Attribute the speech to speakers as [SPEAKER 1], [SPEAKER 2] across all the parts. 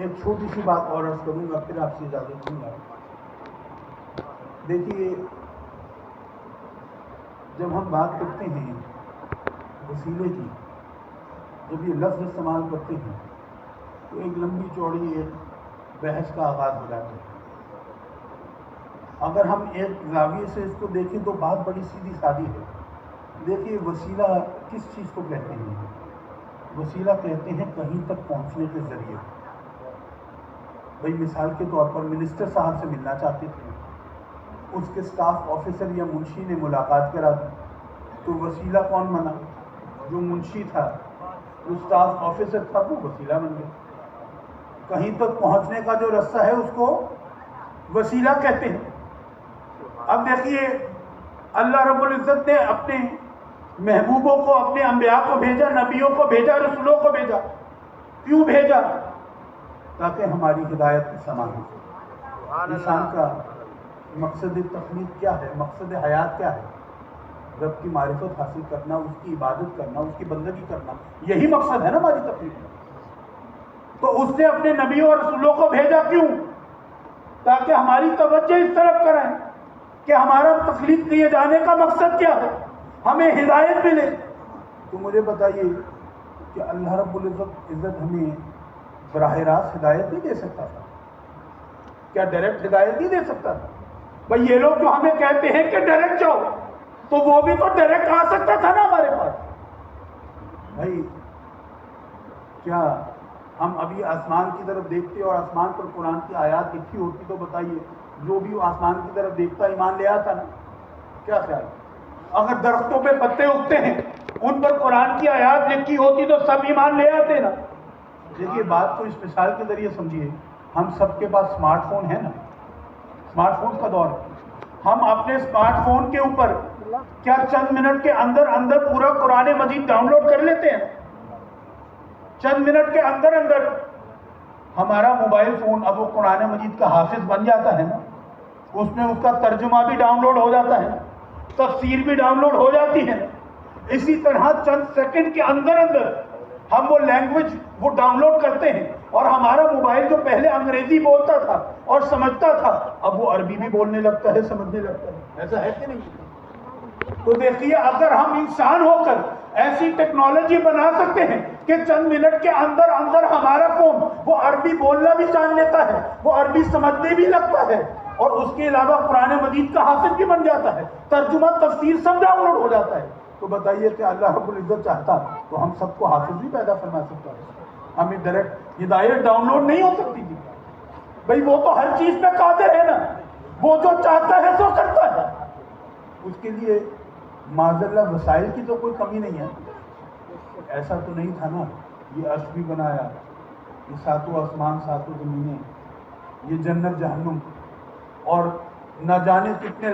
[SPEAKER 1] ایک چھوٹی سی بات اور عرض کروں گا، پھر آپ سے اجازت دوں گا۔ دیکھیے، جب ہم بات کرتے ہیں وسیلے کی، جب یہ لفظ استعمال کرتے ہیں تو ایک لمبی چوڑی ایک بحث کا آغاز ہو جاتا ہے۔ اگر ہم ایک زاویے سے اس کو دیکھیں تو بات بڑی سیدھی سادی ہے۔ دیکھیے، وسیلہ کس چیز کو کہتے ہیں؟ وسیلہ کہتے ہیں کہیں تک پہنچنے کے ذریعے۔ بھائی مثال کے طور پر منسٹر صاحب سے ملنا چاہتے تھے، اس کے سٹاف آفیسر یا منشی نے ملاقات کرا دی، تو وسیلہ کون بنا؟ جو منشی تھا، جو سٹاف آفیسر تھا، وہ وسیلہ بن گیا۔ کہیں تک پہنچنے کا جو رستہ ہے اس کو وسیلہ کہتے ہیں۔ اب دیکھیے، اللہ رب العزت نے اپنے محبوبوں کو، اپنے انبیاء کو بھیجا، نبیوں کو بھیجا، رسولوں کو بھیجا۔ کیوں بھیجا؟ تاکہ ہماری ہدایت کی سامان ہو۔ انسان کا مقصد تخلیق کیا ہے؟ مقصد حیات کیا ہے؟ رب کی معرفت حاصل کرنا، اس کی عبادت کرنا، اس کی بندگی کرنا، یہی مقصد ہے نا ہماری تخلیق کا۔ تو اس نے اپنے نبیوں اور رسولوں کو بھیجا، کیوں؟ تاکہ ہماری توجہ اس طرف کریں کہ ہمارا تخلیق کیے جانے کا مقصد کیا ہے، ہمیں ہدایت ملے۔ تو مجھے بتائیے کہ اللہ رب العزت ہمیں براہ راست ہدایت نہیں دے سکتا تھا؟ کیا ڈائریکٹ ہدایت نہیں دے سکتا تھا؟ بھائی یہ لوگ جو ہمیں کہتے ہیں کہ ڈائریکٹ جاؤ، تو وہ بھی تو ڈائریکٹ آ سکتا تھا نا ہمارے پاس۔ بھائی کیا ہم ابھی آسمان کی طرف دیکھتے اور آسمان پر قرآن کی آیات لکھی ہوتی تو بتائیے جو بھی آسمان کی طرف دیکھتا ایمان لے آتا نا؟ کیا خیال؟ اگر درختوں پہ پتے اگتے ہیں، ان پر قرآن کی آیات لکھی ہوتی تو سب ایمان لے آتے نا؟ دیکھیے، بات کو اس مثال کے ذریعے سمجھیے۔ ہم سب کے پاس اسمارٹ فون ہے نا، اسمارٹ فون کا دور ہے۔ ہم اپنے اسمارٹ فون کے اوپر کیا چند منٹ کے اندر اندر پورا قرآن مجید ڈاؤن لوڈ کر لیتے ہیں؟ چند منٹ کے اندر اندر ہمارا موبائل فون اب وہ قرآن مجید کا حافظ بن جاتا ہے نا، اس میں اس کا ترجمہ بھی ڈاؤن لوڈ ہو جاتا ہے، تفسیر بھی ڈاؤن لوڈ ہو جاتی ہے۔ اسی طرح چند سیکنڈ کے اندر اندر ہم وہ لینگویج وہ ڈاؤن لوڈ کرتے ہیں، اور ہمارا موبائل جو پہلے انگریزی بولتا تھا اور سمجھتا تھا، اب وہ عربی بھی بولنے لگتا ہے، سمجھنے لگتا ہے۔ ایسا ہے کہ نہیں؟ تو دیکھیے، اگر ہم انسان ہو کر ایسی ٹیکنالوجی بنا سکتے ہیں کہ چند منٹ کے اندر اندر ہمارا فون وہ عربی بولنا بھی جان لیتا ہے، وہ عربی سمجھنے بھی لگتا ہے، اور اس کے علاوہ قرآن مجید کا حافظ بھی بن جاتا ہے، ترجمہ تفسیر سب ڈاؤن لوڈ ہو جاتا ہے، تو بتائیے کہ اللہ رب العزت چاہتا تو ہم سب کو حافظ بھی پیدا فرما سکتا ہے۔ ہمیں ڈائریکٹ ہدایت ڈاؤن لوڈ نہیں ہو سکتی تھی؟ بھئی وہ تو ہر چیز پہ قادر ہے نا، وہ جو چاہتا ہے سو کرتا ہے۔ اس کے لیے معذاللہ وسائل کی تو کوئی کمی نہیں ہے۔ ایسا تو نہیں تھا نا، یہ عرش بھی بنایا، یہ ساتوں آسمان ساتوں زمینیں، یہ جنت جہنم، اور نہ جانے کتنے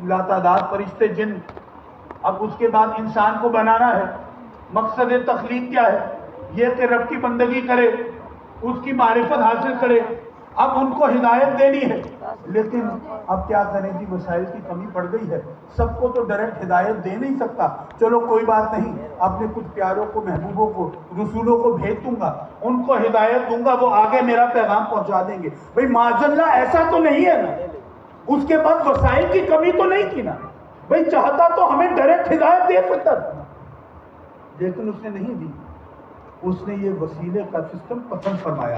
[SPEAKER 1] لاتعداد فرشتے جن۔ اب اس کے بعد انسان کو بنانا ہے۔ مقصد تخلیق کیا ہے؟ یہ کہ رب کی بندگی کرے، اس کی معرفت حاصل کرے، اب ان کو ہدایت دینی ہے۔ لیکن اب کیا کریں جی، وسائل کی کمی پڑ گئی ہے، سب کو تو ڈائریکٹ ہدایت دے نہیں سکتا۔ چلو کوئی بات نہیں، اپنے کچھ پیاروں کو، محبوبوں کو، رسولوں کو بھیج دوں گا، ان کو ہدایت دوں گا، وہ آگے میرا پیغام پہنچا دیں گے۔ بھئی معاذاللہ ایسا تو نہیں ہے نا، اس کے بعد وسائل کی کمی تو نہیں تھی نا۔ بھئی چاہتا تو ہمیں ڈائریکٹ ہدایت دے سکتا تھا، لیکن اس نے نہیں دی۔ اس نے یہ وسیلے کا سسٹم پسند فرمایا۔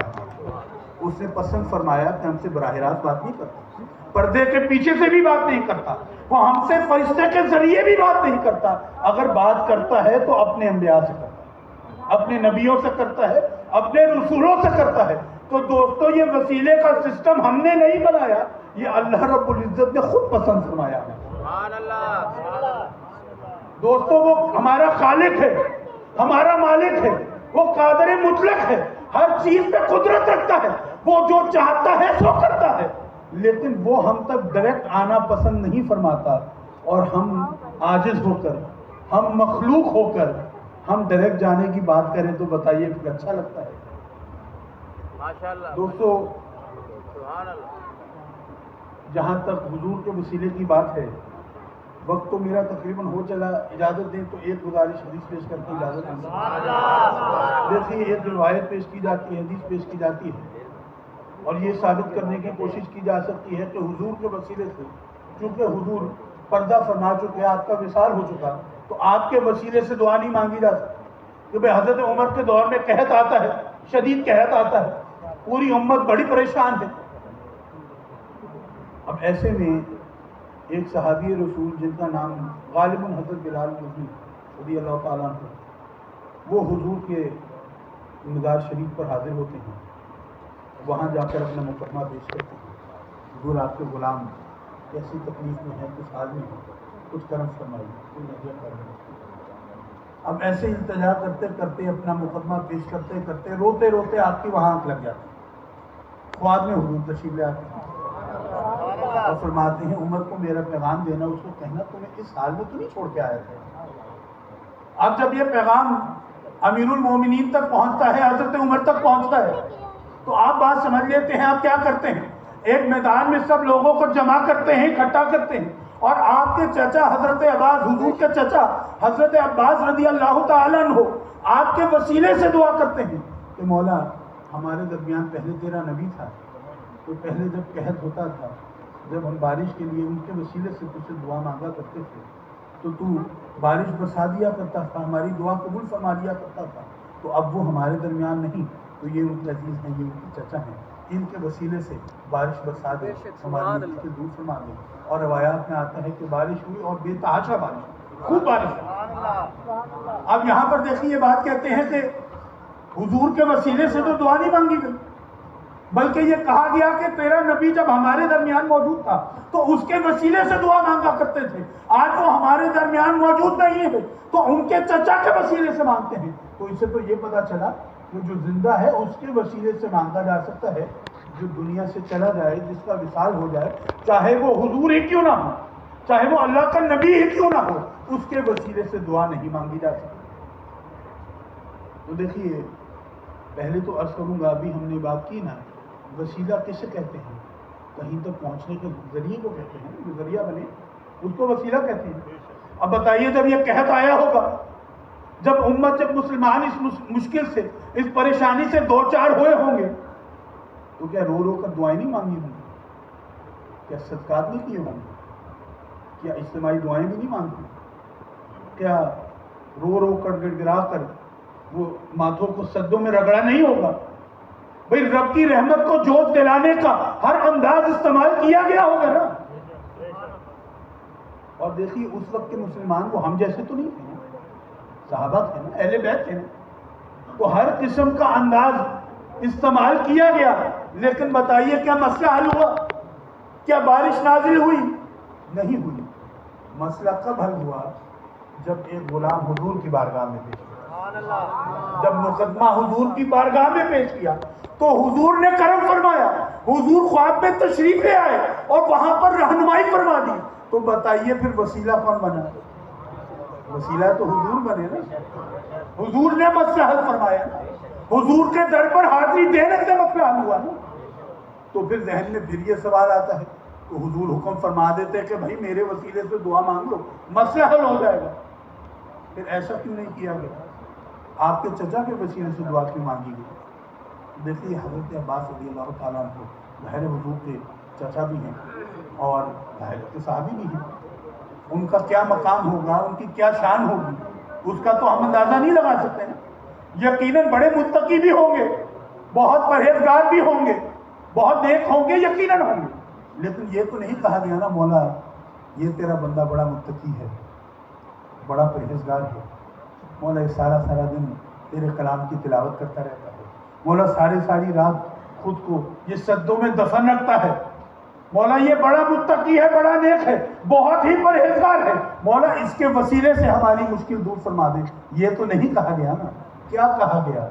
[SPEAKER 1] اس نے پسند فرمایا کہ ہم سے براہ راست بات نہیں کرتا، پردے کے پیچھے سے بھی بات نہیں کرتا، وہ ہم سے فرشتے کے ذریعے بھی بات نہیں کرتا۔ اگر بات کرتا ہے تو اپنے انبیاء سے کرتا ہے، اپنے نبیوں سے کرتا ہے، اپنے رسولوں سے کرتا ہے۔ تو دوستو، یہ وسیلے کا سسٹم ہم نے نہیں بنایا، یہ اللہ رب العزت نے خود پسند فرمایا ہے۔ سبحان اللہ۔ دوستو، وہ ہمارا خالق ہے، ہمارا مالک ہے، وہ قادر مطلق ہے، ہر چیز پہ قدرت رکھتا ہے، وہ جو چاہتا ہے سو کرتا ہے، لیکن وہ ہم تک ڈائریکٹ آنا پسند نہیں فرماتا، اور ہم عاجز ہو کر، ہم مخلوق ہو کر ہم ڈائریکٹ جانے کی بات کریں تو بتائیے کہ اچھا لگتا ہے؟ دوستو، جہاں تک حضور کے وسیلے کی بات ہے، وقت تو میرا تقریباً ہو چلا، اجازت دیں تو ایک گزارش حدیث پیش کر کے اجازت دیں۔ دیکھیے ایک روایت پیش کی جاتی ہے، حدیث پیش کی جاتی ہے، اور یہ ثابت کرنے کی کوشش کی جا سکتی ہے کہ حضور کے وسیلے سے، چونکہ حضور پردہ فرما چکے، آپ کا وصال ہو چکا، تو آپ کے وسیلے سے دعا نہیں مانگی جا سکتی، کیونکہ حضرت عمر کے دور میں قحط آتا ہے، شدید قحط آتا ہے، پوری امت بڑی پریشان ہے۔ اب ایسے میں ایک صحابی رسول جن کا نام غالب حضرت بلال رضی اللہ تعالیٰ عنہ، وہ حضور کے مزار شریف پر حاضر ہوتے ہیں، وہاں جا کر اپنا مقدمہ پیش کرتے ہیں، حضور آپ کے غلام ایسی تکلیف میں ہے، کچھ حال میں ہے، کچھ کرم فرمائیے، کوئی نظر کرنا۔ اب ایسے التجا کرتے کرتے اپنا مقدمہ پیش کرتے کرتے روتے روتے آپ کی وہاں آنکھ لگ جاتی، خواب میں حضور تشریف لے آتے ہیں اور فرماتے ہیں عمر کو میرا پیغام دینا، اس کو کہنا تمہیں اس حال میں تو نہیں چھوڑ کے آیا تھا۔ اب جب یہ پیغام امیر المومنین تک پہنچتا ہے، حضرت عمر تک پہنچتا ہے، تو آپ بات سمجھ لیتے ہیں آپ کیا کرتے ہیں۔ ایک میدان میں سب لوگوں کو جمع کرتے ہیں، اکٹھا کرتے ہیں، اور آپ کے چچا حضرت عباس، حضور کے چچا حضرت عباس رضی اللہ تعالیٰ عنہ، آپ کے وسیلے سے دعا کرتے ہیں کہ مولا ہمارے درمیان پہلے تیرا نبی تھا، تو پہلے جب قحط ہوتا تھا، جب ہم بارش کے لیے ان کے وسیلے سے تجھ سے دعا مانگا کرتے تھے، تو بارش برسا دیا کرتا تھا، ہماری دعا قبول فرما لیا کرتا تھا، تو اب وہ ہمارے درمیان نہیں، تو یہ ان کے عزیز ہیں، یہ ان کے چچا ہیں، ان کے وسیلے سے بارش برسا دے، ہماری مشکل دور فرما دے۔ اور روایات میں آتا ہے کہ بارش ہوئی اور بے تحاشا بارش ہوئی، خوب بارش ہوئی۔ اب یہاں پر دیکھیے یہ بات کہتے ہیں کہ حضور کے وسیلے سے تو دعا نہیں مانگی گئی، بلکہ یہ کہا گیا کہ تیرا نبی جب ہمارے درمیان موجود تھا تو اس کے وسیلے سے دعا مانگا کرتے تھے، آج وہ ہمارے درمیان موجود نہیں ہے تو ان کے چچا کے وسیلے سے مانگتے ہیں۔ تو اس سے تو یہ پتا چلا کہ جو زندہ ہے اس کے وسیلے سے مانگا جا سکتا ہے، جو دنیا سے چلا جائے، جس کا وصال ہو جائے، چاہے وہ حضور ہی کیوں نہ ہو، چاہے وہ اللہ کا نبی ہی کیوں نہ ہو، اس کے وسیلے سے دعا نہیں مانگی جا سکتی۔ تو دیکھیے پہلے تو عرض کروں گا، ابھی ہم نے بات کی نا، وسیلہ کسے کہتے ہیں؟ کہیں تک پہنچنے کے ذریعے کو کہتے ہیں، جو ذریعہ بنے اس کو وسیلہ کہتے ہیں۔ اب بتائیے جب یہ قحط آیا ہوگا، جب امت، جب مسلمان اس مشکل سے، اس پریشانی سے دو چار ہوئے ہوں گے، تو کیا رو رو کر دعائیں نہیں مانگی ہوں گی؟ کیا صدقات نہیں کیے ہوں گے؟ کیا اجتماعی دعائیں بھی نہیں مانگی؟ کیا رو رو کر گڑ گڑا کر وہ ماتھوں کو سدوں میں رگڑا نہیں ہوگا؟ بھئی رب کی رحمت کو جوش دلانے کا ہر انداز استعمال کیا گیا ہوگا نا۔ اور دیکھیے اس وقت کے مسلمان وہ ہم جیسے تو نہیں تھے نا، صحابہ تھے نا، اہل بیت تھے نا، تو ہر قسم کا انداز استعمال کیا گیا، لیکن بتائیے کیا مسئلہ حل ہوا؟ کیا بارش نازل ہوئی؟ نہیں ہوئی۔ مسئلہ کب حل ہوا؟ جب ایک غلام حضور کی بارگاہ میں پیش کیا، جب مقدمہ حضور کی بارگاہ میں پیش کیا تو حضور نے کرم فرمایا، حضور خواب میں تشریف لے آئے اور وہاں پر رہنمائی فرما دی۔ تو بتائیے پھر وسیلہ کون بنا؟ وسیلہ تو حضور بنے نا، حضور نے مسئلہ حل فرمایا، حضور کے در پر حاضری دینے سے مسئلہ حل ہوا نا۔ تو پھر ذہن میں پھر یہ سوال آتا ہے، تو حضور حکم فرما دیتے کہ بھائی میرے وسیلے سے دعا مانگ لو، مسئلہ حل ہو جائے گا، پھر ایسا کیوں نہیں کیا گیا؟ آپ کے چچا کے وسیلے سے دعا کیوں مانگی گئی؟ دیکھیے حضرت عباس رضی اللہ تعالیٰ عنہ ظاہر حضور کے چچا بھی ہیں اور ظاہر کے صحابی بھی ہیں، ان کا کیا مقام ہوگا، ان کی کیا شان ہوگی، اس کا تو ہم اندازہ نہیں لگا سکتے نا۔ یقیناً بڑے متقی بھی ہوں گے، بہت پرہیزگار بھی ہوں گے، بہت نیک ہوں گے، یقیناً ہوں گے، لیکن یہ تو نہیں کہا گیا نا مولا یہ تیرا بندہ بڑا متقی ہے، بڑا پرہیزگار ہے، مولا یہ سارا دن تیرے کلام کی تلاوت کرتا رہتا ہے، مولا ساری رات خود کو یہ سجدوں میں دفن رکھتا ہے، مولا یہ بڑا متقی ہے، بڑا نیک ہے، بہت ہی پرہیزگار ہے، مولا اس کے وسیلے سے ہماری مشکل دور فرما دے۔ یہ تو نہیں کہا گیا نا، کیا کہا گیا؟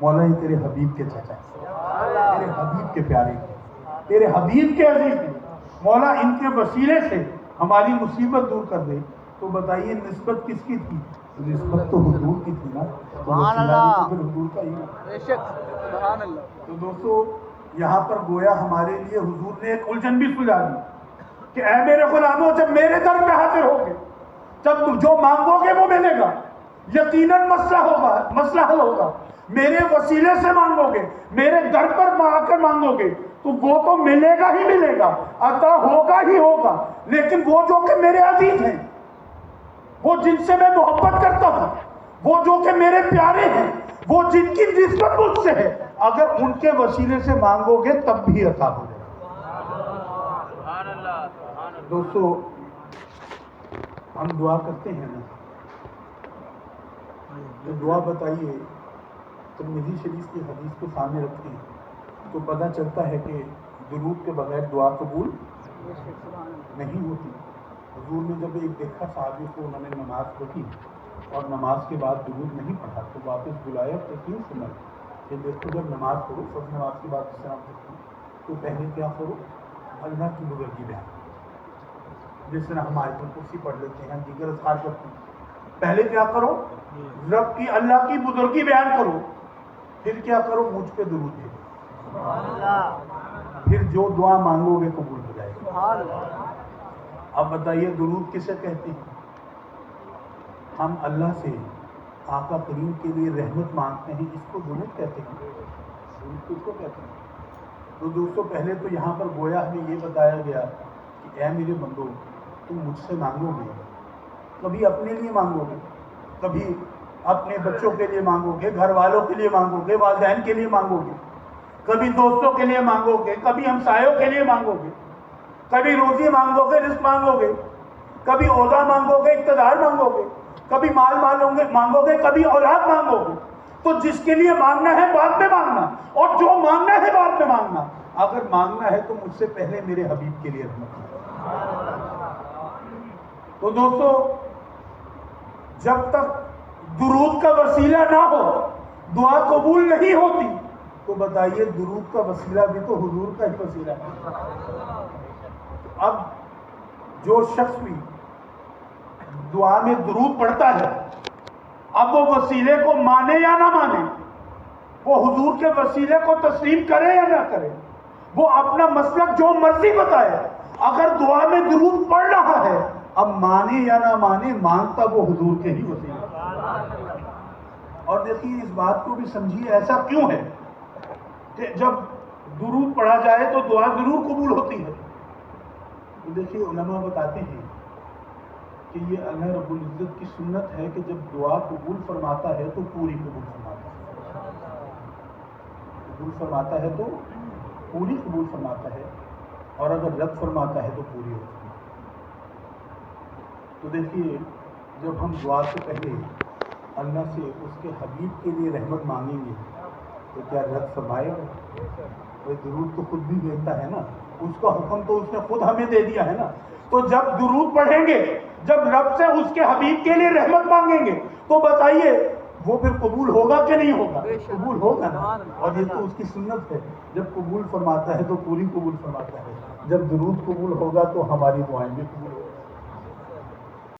[SPEAKER 1] مولا یہ تیرے حبیب کے چچا ہیں، تیرے حبیب کے پیارے ہیں، تیرے حبیب کے عزیز ہیں، مولا ان کے وسیلے سے ہماری مصیبت دور کر دے۔ تو بتائیے نسبت کس کی تھی؟ نسبت تو حضور کی تھی نا، تو وسیلہ بھی تو پھر حضور کا ہی نا۔ تو دوستو یہاں پر گویا ہمارے لیے حضور نے ایک الجھن بھی سلجھا دی کہ اے میرے غلاموں جب میرے در پہ حاضر ہوگے، جب تم جو مانگو گے وہ ملے گا، یقیناً مسئلہ حل ہوگا۔ میرے وسیلے سے مانگو گے، میرے در پر آ کر مانگو گے تو وہ تو ملے گا ہی ملے گا، عطا ہوگا ہی ہوگا، لیکن وہ جو کہ میرے عزیز ہیں، وہ جن سے میں محبت کرتا ہوں، وہ جو کہ میرے پیارے ہیں، وہ جن کی نسبت مجھ سے ہے، اگر ان کے وسیلے سے مانگو گے تب بھی عطا ہو جائے گا۔ دوستو ہم دعا کرتے ہیں نا، تو دعا بتائیے، ترمذی شریف کی حدیث کو سامنے رکھتے ہیں تو پتہ چلتا ہے کہ درود کے بغیر دعا قبول نہیں ہوتی۔ حضور نے جب ایک دیکھا صحابی کو، انہوں نے نماز پڑھی اور نماز کے بعد درود نہیں پڑھا تو واپس بلایا کہ کیوں سنا کہ دیکھو جب نماز پڑھو، سب نماز کے بعد اس طرح پڑھتے ہیں تو پہلے کیا کرو، اللہ کی بزرگی بیان کرو، جس طرح ہم آیت الکرسی پڑھ لیتے ہیں، دیگر اذکار کرتے ہیں، پہلے کیا کرو، رب کی اللہ کی بزرگی بیان کرو، پھر کیا کرو، مجھ پہ درود بھیجو، پھر جو دعا مانگو گے قبول ہو جائے گا۔ اب بتائیے درود کسے کہتے ہیں؟ ہم اللہ سے آقا کریم کے لیے رحمت مانگتے ہیں، اس کو درود کہتے ہیں۔ درود کس کو کہتے ہیں؟ تو دوستو پہلے تو یہاں پر گویا ہمیں یہ بتایا گیا کہ اے میرے بندو تم مجھ سے مانگو گے، کبھی اپنے لیے مانگو گے، کبھی اپنے بچوں کے لیے مانگو گے، گھر والوں کے لیے مانگو گے، والدین کے لیے مانگو گے، کبھی دوستوں کے لیے مانگو گے، کبھی ہمسایوں کے لیے مانگو گے، کبھی روزی مانگو گے، رزق مانگو گے، کبھی عہدہ مانگو گے، اقتدار مانگو گے، کبھی مال مانگو گے، کبھی اولاد مانگو گے۔ تو جس کے لیے مانگنا ہے بعد میں مانگنا، اور جو مانگنا ہے بعد میں مانگنا۔ اگر مانگنا ہے تو مجھ سے پہلے میرے حبیب کے لیے رحمت۔ تو دوستو جب تک درود کا وسیلہ نہ ہو دعا قبول نہیں ہوتی، تو بتائیے درود کا وسیلہ بھی تو حضور کا ہی وسیلہ ہے۔ اب جو شخص بھی دعا میں درود پڑھتا ہے، اب وہ وسیلے کو مانے یا نہ مانے، وہ حضور کے وسیلے کو تسلیم کرے یا نہ کرے، وہ اپنا مسلک جو مرضی بتائے، اگر دعا میں درود پڑھ رہا ہے، اب مانے یا نہ مانے، مانگتا وہ حضور کے ہی وسیلے۔ اور دیکھیے اس بات کو بھی سمجھیے، ایسا کیوں ہے کہ جب درود پڑھا جائے تو دعا ضرور قبول ہوتی ہے؟ تو دیکھیے علماء بتاتے ہیں کہ یہ اللہ رب العزت کی سنت ہے کہ جب دعا قبول فرماتا ہے تو پوری قبول فرماتا ہے، قبول فرماتا ہے تو پوری قبول فرماتا ہے، اور اگر رد فرماتا ہے تو پوری ہوتی ہے۔ تو دیکھیے جب ہم دعا سے پہلے اللہ سے اس کے حبیب کے لیے رحمت مانگیں گے تو کیا رد فرمائے گا؟ کوئی درود تو خود بھی بھیجتا ہے نا، اس کا حکم تو اس نے خود ہمیں دے دیا ہے نا۔ تو جب درود پڑھیں گے، جب رب سے اس کے حبیب کے لیے رحمت مانگیں گے تو بتائیے وہ پھر قبول ہوگا کہ نہیں ہوگا؟ قبول ہوگا نا۔ اور یہ تو اس کی سنت ہے، جب قبول فرماتا ہے تو پوری قبول فرماتا ہے، جب درود قبول ہوگا تو ہماری دعائیں بھی قبول ہوگی۔